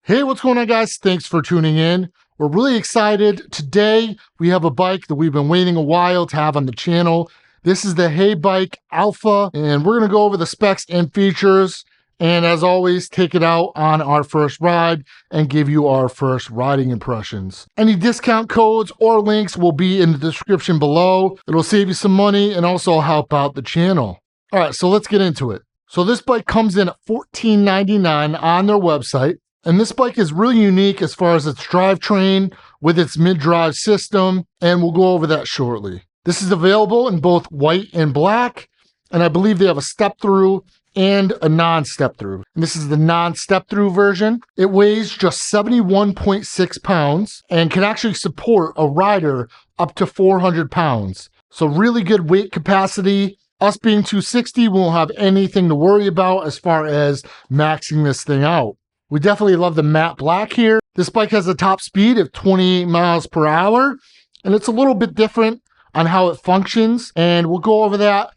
Hey, what's going on, guys? Thanks for tuning in. We're really excited. Today, we have a bike that we've been waiting a while to have on the channel. This is the Heybike ALPHA, and we're going to go over the specs and features, and as always, take it out on our first ride and give you our first riding impressions. Any discount codes or links will be in the description below. It'll save you some money and also help out the channel. All right, so let's get into it. So this bike comes in at $14.99 on their website. And this bike is really unique as far as its drivetrain with its mid-drive system, and we'll go over that shortly. This is available in both white and black, and I believe they have a step-through and a non-step-through. And this is the non-step-through version. It weighs just 71.6 pounds and can actually support a rider up to 400 pounds. So really good weight capacity. Us being 260, we won't have anything to worry about as far as maxing this thing out. We definitely love the matte black here. This bike has a top speed of 28 miles per hour, and it's a little bit different on how it functions, and we'll go over that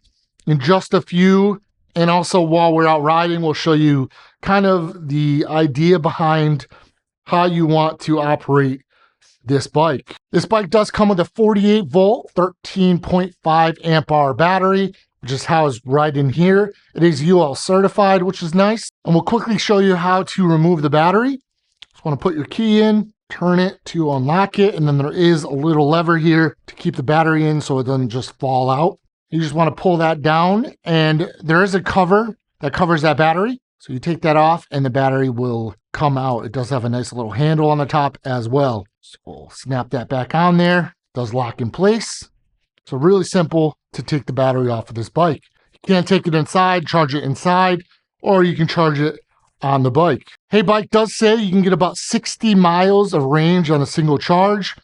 in just a few. And also while we're out riding, we'll show you kind of the idea behind how you want to operate this bike. This bike does come with a 48 volt, 13.5 amp hour battery, which is housed right in here. It is UL certified, which is nice. And we'll quickly show you how to remove the battery. Just want to put your key in, turn it to unlock it, and then there is a little lever here to keep the battery in so it doesn't just fall out. You just want to pull that down, and there is a cover that covers that battery. So you take that off and the battery will come out. It does have a nice little handle on the top as well. So we'll snap that back on there. It does lock in place. So really simple to take the battery off of this bike. You can't take it inside, charge it inside, or you can charge it on the bike. Heybike does say you can get about 60 miles of range on a single charge.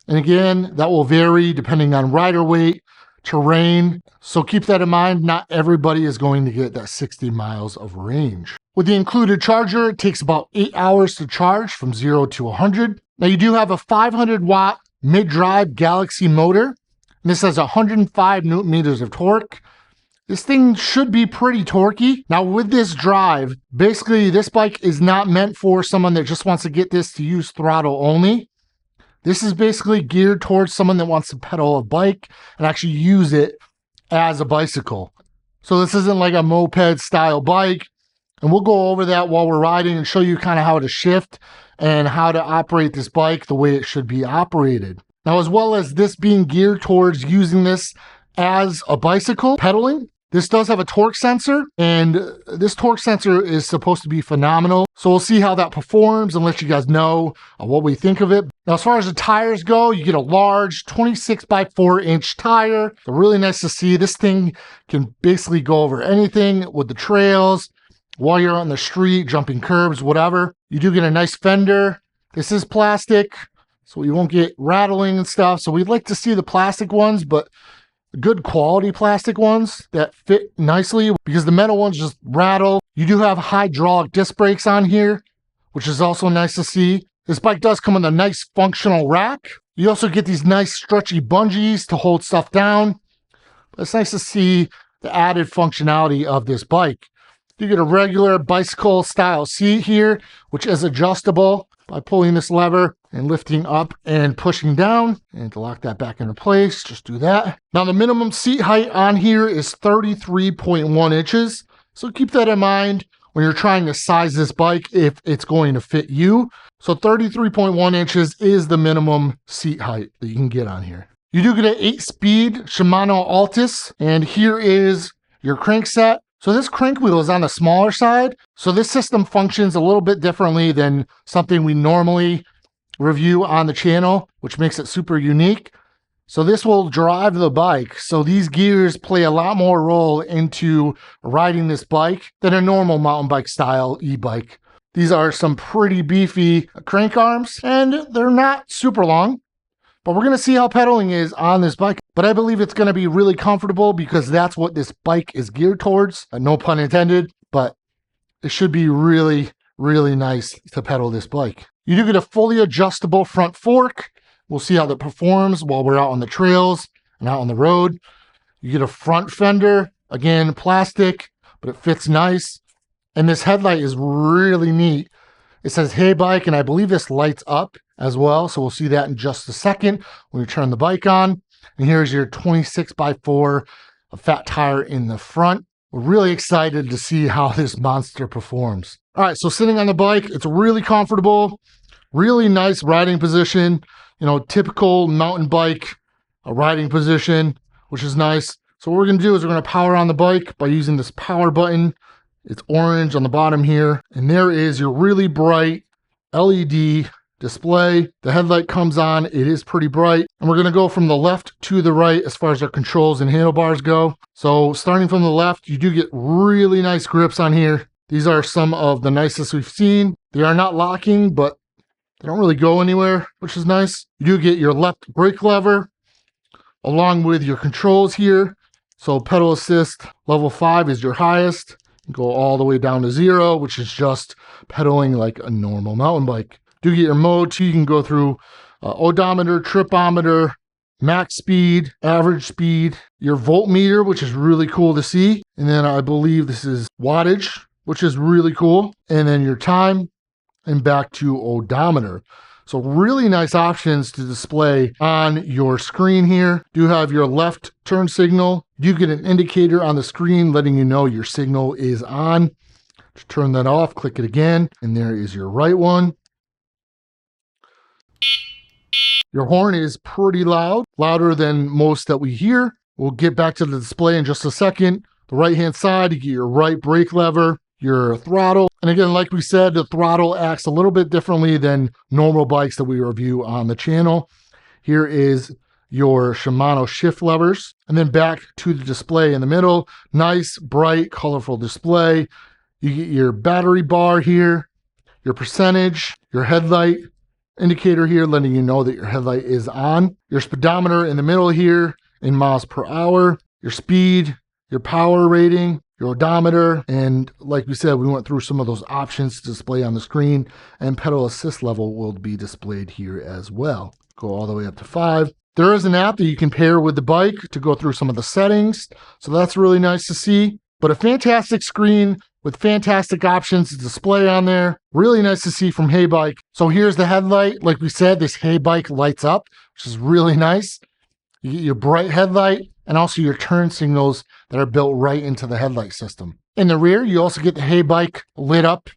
And again, that will vary depending on rider weight, terrain. So keep that in mind. Not everybody is going to get that 60 miles of range. With the included charger, it takes about 8 hours to charge from 0 to 100. Now you do have a 500 watt mid-drive Galaxy motor. And this has 105 newton meters of torque. This thing should be pretty torquey. Now with this drive, basically this bike is not meant for someone that just wants to get this to use throttle only. This is basically geared towards someone that wants to pedal a bike and actually use it as a bicycle. So this isn't like a moped style bike. And we'll go over that while we're riding and show you kind of how to shift and how to operate this bike the way it should be operated. Now, as well as this being geared towards using this as a bicycle pedaling, this does have a torque sensor, and this torque sensor is supposed to be phenomenal. So we'll see how that performs and let you guys know what we think of it. Now, as far as the tires go, you get a large 26 by 4 inch tire. They're really nice to see. This thing can basically go over anything with the trails, while you're on the street, jumping curbs, whatever. You do get a nice fender. This is plastic, so you won't get rattling and stuff. So we'd like to see the plastic ones, but good quality plastic ones that fit nicely, because the metal ones just rattle. You do have hydraulic disc brakes on here, which is also nice to see. This bike does come with a nice functional rack. You also get these nice stretchy bungees to hold stuff down. But it's nice to see the added functionality of this bike. You get a regular bicycle style seat here, which is adjustable by pulling this lever and lifting up and pushing down. And to lock that back into place, just do that. Now the minimum seat height on here is 33.1 inches. So keep that in mind when you're trying to size this bike if it's going to fit you. So 33.1 inches is the minimum seat height that you can get on here. You do get an 8-speed Shimano Altus, and here is your crankset. So this crank wheel is on the smaller side. So this system functions a little bit differently than something we normally review on the channel, which makes it super unique. So this will drive the bike. So these gears play a lot more role into riding this bike than a normal mountain bike style e-bike. These are some pretty beefy crank arms, and they're not super long. But we're going to see how pedaling is on this bike. But I believe it's going to be really comfortable because that's what this bike is geared towards. No pun intended, but it should be really, really nice to pedal this bike. You do get a fully adjustable front fork. We'll see how that performs while we're out on the trails and out on the road. You get a front fender, again, plastic, but it fits nice. And this headlight is really neat. It says Hey Bike, and I believe this lights up as well. So we'll see that in just a second when we turn the bike on. And here's your 26x4 fat tire in the front. We're really excited to see how this monster performs. All right, so sitting on the bike, it's really comfortable, really nice riding position, you know, typical mountain bike riding position, which is nice. So what we're gonna do is we're gonna power on the bike by using this power button. It's orange on the bottom here, and there is your really bright LED display. The headlight comes on, it is pretty bright. And we're gonna go from the left to the right as far as our controls and handlebars go. So starting from the left, you do get really nice grips on here. These are some of the nicest we've seen. They are not locking, but they don't really go anywhere, which is nice. You do get your left brake lever along with your controls here. So pedal assist level 5 is your highest. You go all the way down to 0, which is just pedaling like a normal mountain bike. Do get your mode, so you can go through odometer, tripometer, max speed, average speed, your voltmeter, which is really cool to see. And then I believe this is wattage, which is really cool. And then your time and back to odometer. So really nice options to display on your screen here. Do have your left turn signal. You get an indicator on the screen letting you know your signal is on. To turn that off, click it again, and there is your right one. Your horn is pretty loud, louder than most that we hear. We'll get back to the display in just a second. The right-hand side, you get your right brake lever, your throttle. And again, like we said, the throttle acts a little bit differently than normal bikes that we review on the channel. Here is your Shimano shift levers. And then back to the display in the middle. Nice, bright, colorful display. You get your battery bar here, your percentage, your headlight indicator here letting you know that your headlight is on, your speedometer in the middle here in miles per hour, your speed, your power rating, your odometer, and like we said, we went through some of those options to display on the screen, and pedal assist level will be displayed here as well. Go all the way up to 5. There is an app that you can pair with the bike to go through some of the settings, so that's really nice to see. But a fantastic screen with fantastic options to display on there. Really nice to see from Heybike. So here's the headlight. Like we said, this Heybike lights up, which is really nice. You get your bright headlight and also your turn signals that are built right into the headlight system. In the rear, you also get the Heybike lit up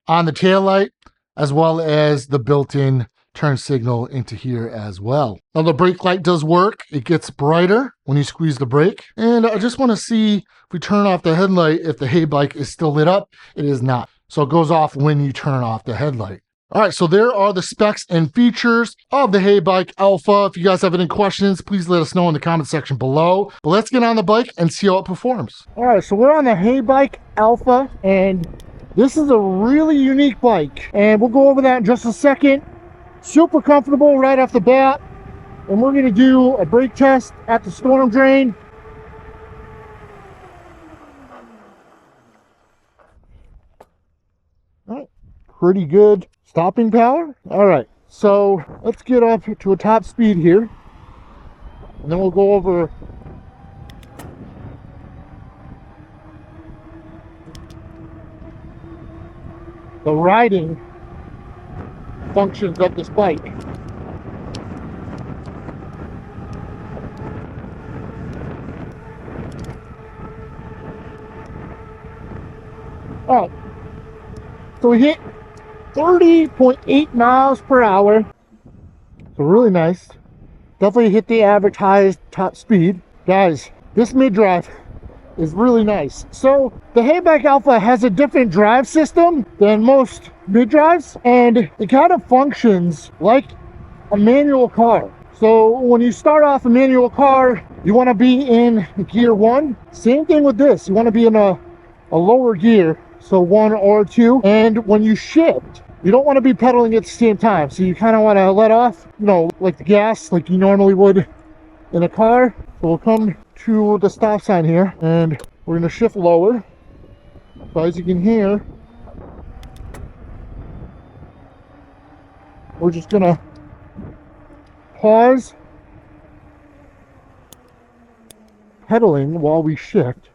on the taillight, as well as the built-in turn signal into here as well. Now the brake light does work. It gets brighter when you squeeze the brake. And I just want to see if we turn off the headlight, if the Heybike is still lit up. It is not. So it goes off when you turn off the headlight. All right, so there are the specs and features of the Heybike ALPHA. If you guys have any questions, please let us know in the comment section below. But let's get on the bike and see how it performs. All right, so we're on the Heybike ALPHA, and this is a really unique bike. And we'll go over that in just a second. Super comfortable right off the bat. And we're gonna do a brake test at the storm drain. All right, pretty good stopping power. All right, so let's get up to a top speed here. And then we'll go over the riding functions of this bike. All right, so we hit 30.8 miles per hour. So really nice. Definitely hit the average highest top speed. Guys, this mid-drive is really nice. So the Heybike ALPHA has a different drive system than most mid-drives, and it kind of functions like a manual car. So when you start off a manual car, you want to be in gear 1. Same thing with this. You want to be in a lower gear, so 1 or 2. And when you shift, you don't want to be pedaling at the same time. So you kind of want to let off, you know, like the gas, like you normally would in a car. So we'll come to the stop sign here, and we're going to shift lower. So as you can hear, we're just going to pause pedaling while we shift.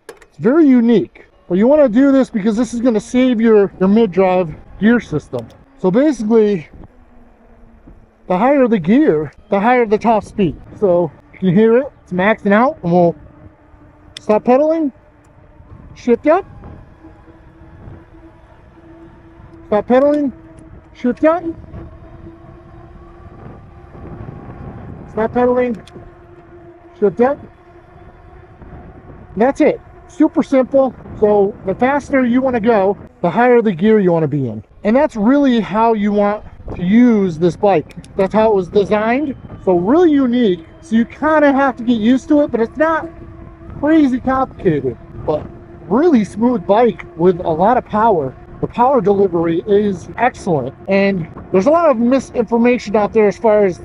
It's very unique. But you want to do this because this is going to save your mid-drive gear system. So basically, the higher the gear, the higher the top speed. So you can hear it, it's maxing out, and we'll stop pedaling, shift up, stop pedaling, shift up, stop pedaling, shift up. And that's it. Super simple. So the faster you want to go, the higher the gear you want to be in. And that's really how you want to use this bike. That's how it was designed. So really unique. So you kind of have to get used to it, but it's not crazy complicated. But really smooth bike with a lot of power. The power delivery is excellent. And there's a lot of misinformation out there as far as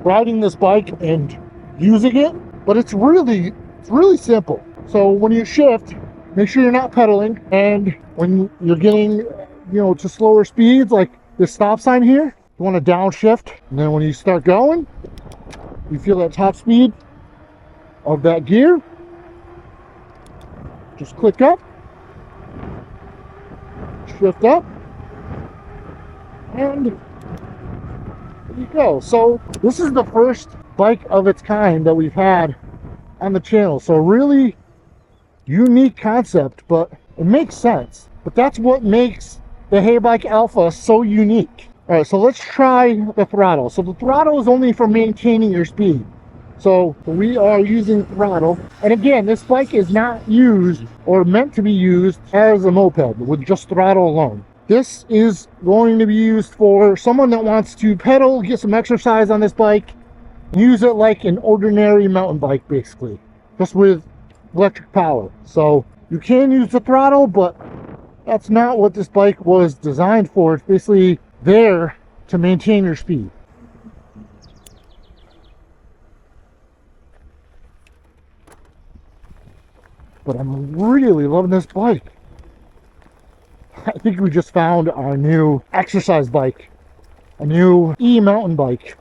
riding this bike and using it, but it's really simple. So when you shift, make sure you're not pedaling, and when you're getting, to slower speeds, like this stop sign here, you want to downshift, and then when you start going, you feel that top speed of that gear, just click up, shift up, and there you go. So this is the first bike of its kind that we've had on the channel. So really unique concept, but it makes sense. But that's what makes the Heybike ALPHA so unique. All right, so let's try the throttle. So the throttle is only for maintaining your speed. So we are using throttle. And again, this bike is not used or meant to be used as a moped with just throttle alone. This is going to be used for someone that wants to pedal, get some exercise on this bike, use it like an ordinary mountain bike, basically, just with electric power. So you can use the throttle, but that's not what this bike was designed for. It's basically there to maintain your speed. But I'm really loving this bike. I think we just found our new exercise bike, a new mountain bike.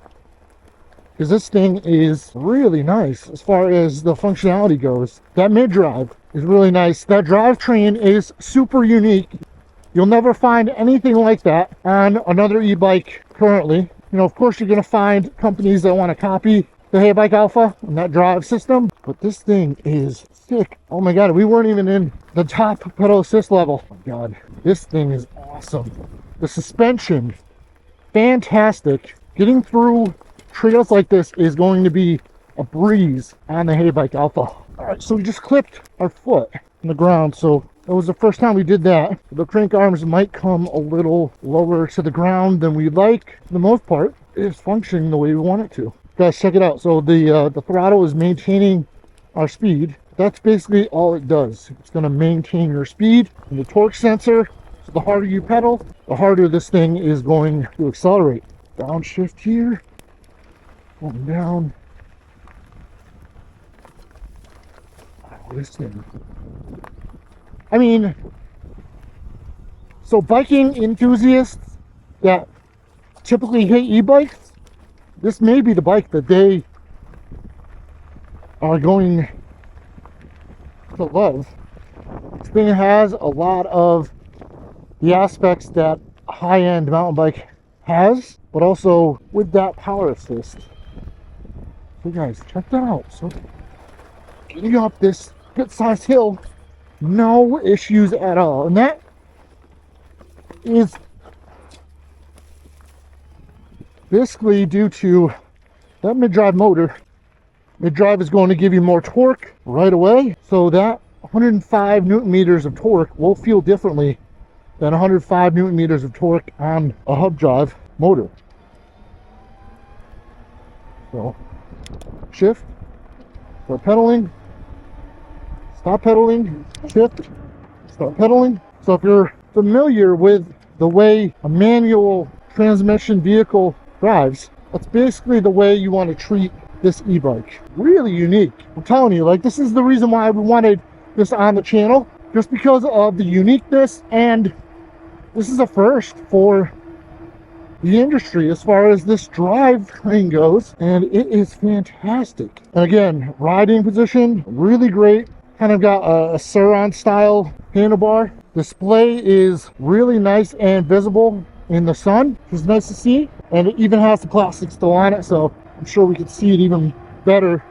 Because this thing is really nice as far as the functionality goes. That mid-drive is really nice. That drivetrain is super unique. You'll never find anything like that on another e-bike currently. Of course, you're going to find companies that want to copy the Heybike ALPHA and that drive system, but this thing is sick. Oh my god, we weren't even in the top pedal assist level. Oh my god, this thing is awesome. The suspension, fantastic. Getting through trails like this is going to be a breeze on the Heybike ALPHA. All right, so we just clipped our foot on the ground. So that was the first time we did that. The crank arms might come a little lower to the ground than we'd like. For the most part, it's functioning the way we want it to. Guys, check it out. So the throttle is maintaining our speed. That's basically all it does. It's going to maintain your speed. And the torque sensor, so the harder you pedal, the harder this thing is going to accelerate. Downshift here. Going down. Oh, this thing. I mean, so biking enthusiasts that typically hate e-bikes, this may be the bike that they are going to love. This thing has a lot of the aspects that a high-end mountain bike has, but also with that power assist. So guys, check that out. So getting up this good-sized hill, no issues at all. And that is basically due to that mid-drive motor. Mid-drive is going to give you more torque right away. So that 105 newton meters of torque will feel differently than 105 newton meters of torque on a hub drive motor. So shift, start pedaling, stop pedaling, shift, start pedaling. So if you're familiar with the way a manual transmission vehicle drives, that's basically the way you want to treat this e-bike. Really unique. I'm telling you, like, this is the reason why we wanted this on the channel, just because of the uniqueness, and this is a first for the industry as far as this drivetrain goes, and it is fantastic. And again, riding position, really great. Kind of got a Sauron style handlebar. Display is really nice and visible in the sun, which is nice to see. And it even has the plastic still on it, so I'm sure we could see it even better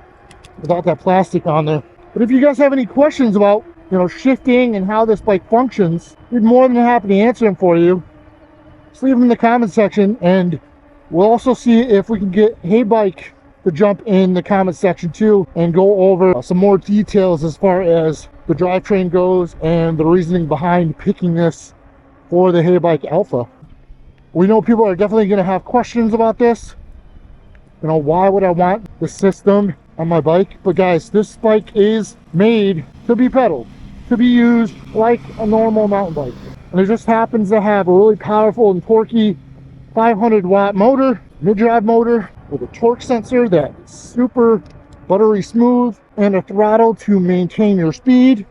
without that plastic on there. But if you guys have any questions about, you know, shifting and how this bike functions, we'd be more than happy to answer them for you. Just leave them in the comment section, and we'll also see if we can get Heybike to jump in the comment section too and go over some more details as far as the drivetrain goes and the reasoning behind picking this for the Heybike ALPHA. We know people are definitely going to have questions about this. You know, why would I want the system on my bike? But guys, this bike is made to be pedaled, to be used like a normal mountain bike. And it just happens to have a really powerful and torquey 500 watt motor, mid-drive motor, with a torque sensor that's super buttery smooth, and a throttle to maintain your speed.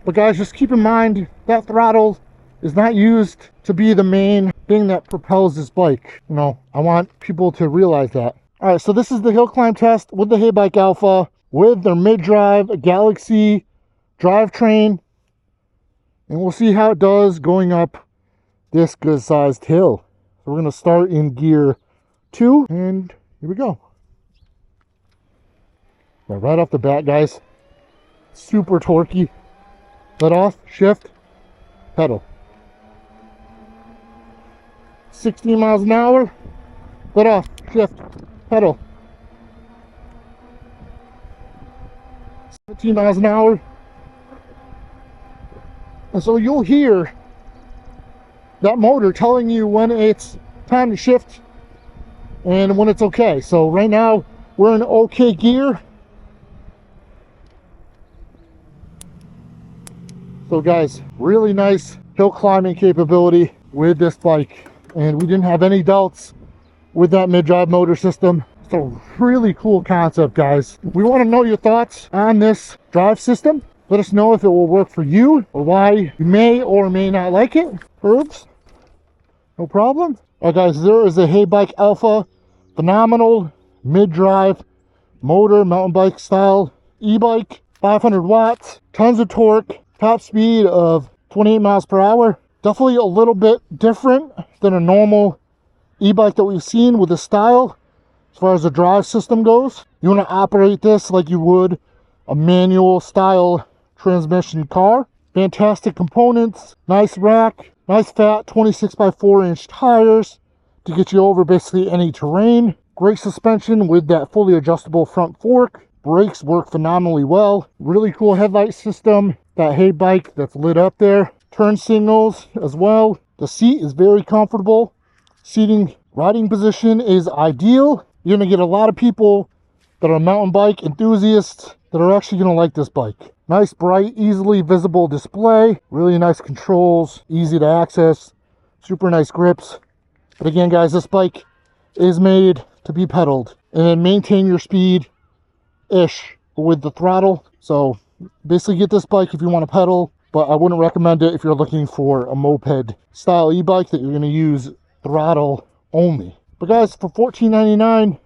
But guys, just keep in mind that throttle is not used to be the main thing that propels this bike. You know, I want people to realize that. All right, so this is the hill climb test with the Heybike ALPHA with their mid-drive Galaxy drivetrain, and we'll see how it does going up this good-sized hill. So we're going to start in gear 2, and here we go. Now, right off the bat, guys, super torquey. Let off, shift, pedal. 16 miles an hour. Let off, shift, pedal. 17 miles an hour. And so you'll hear that motor telling you when it's time to shift and when it's okay. So right now we're in okay gear. So guys, really nice hill climbing capability with this bike, and we didn't have any doubts with that mid-drive motor system. It's a really cool concept, guys. We want to know your thoughts on this drive system. Let us know if it will work for you or why you may or may not like it. Herbs, no problem. All right, guys, there is a Heybike ALPHA, phenomenal mid-drive motor, mountain bike style e-bike, 500 watts, tons of torque, top speed of 28 miles per hour. Definitely a little bit different than a normal e-bike that we've seen with the style as far as the drive system goes. You want to operate this like you would a manual style transmission car. Fantastic components, nice rack, nice fat 26 by 4 inch tires to get you over basically any terrain. Great suspension with that fully adjustable front fork. Brakes work phenomenally well. Really cool headlight system. That Heybike that's lit up there. Turn signals as well. The seat is very comfortable. Seating riding position is ideal. You're going to get a lot of people that are mountain bike enthusiasts that are actually going to like this bike. Nice, bright, easily visible display. Really nice controls. Easy to access. Super nice grips. But again, guys, this bike is made to be pedaled and maintain your speed-ish with the throttle. So basically get this bike if you want to pedal, but I wouldn't recommend it if you're looking for a moped style e-bike that you're going to use throttle only. But guys, for $14.99,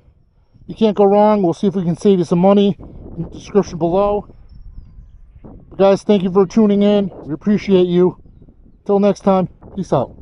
you can't go wrong. We'll see if we can save you some money in the description below. But guys, thank you for tuning in. We appreciate you. Till next time, peace out.